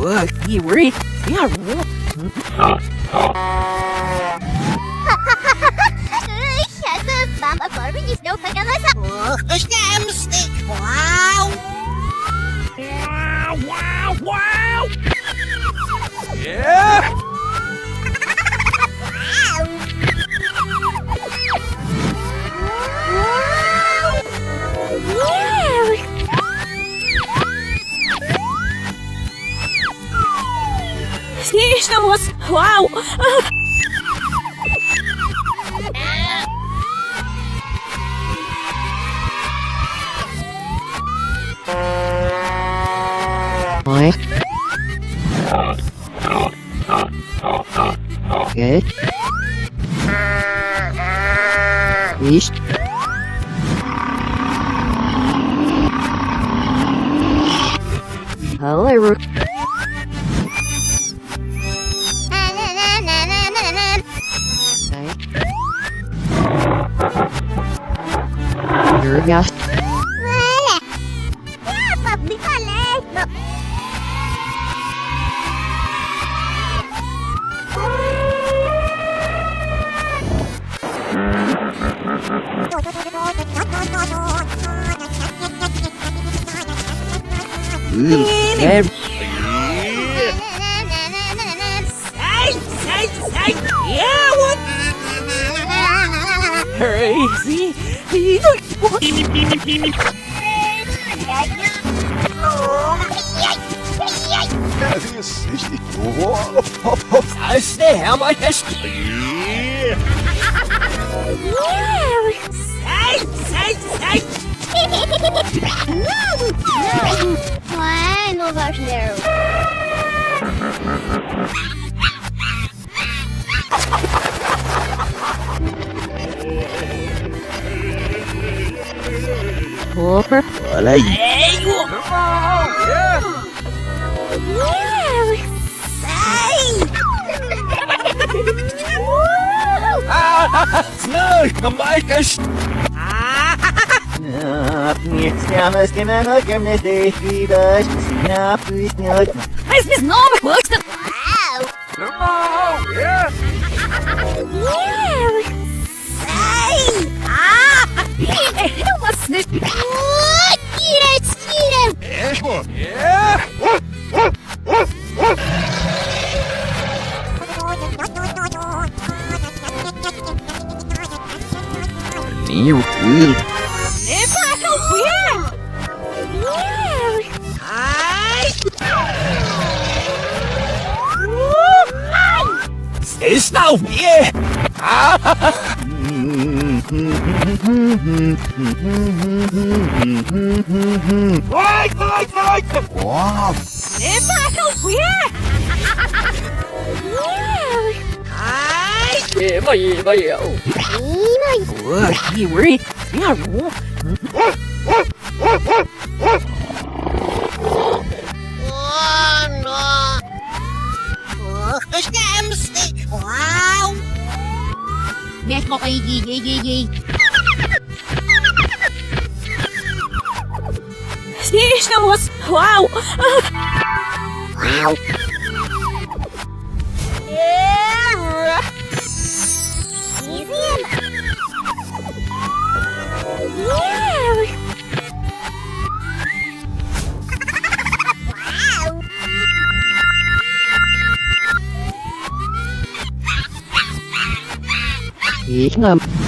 You read? Yeah. Mama Barbie is no pagalasa. The gams. Wow. Wow! Yeah! Estamos! Wow! Oi. Good. East. Hello. Giraffe. Yeah, what? Crazy. Das ist richtig doof. Als der Herr mal das Ué, não vai ajudar. Hopper. Olha aí. Não, não vai que Mas mis nome gosta. Wow. Yeah. Você. Tira. Yeah. Meu Deus. Está o quê? Vai! Uau. You read? Yeah. The gams. Wow. Yes, mo kay Gigi. Estamos. Wow. Wow. Eat them.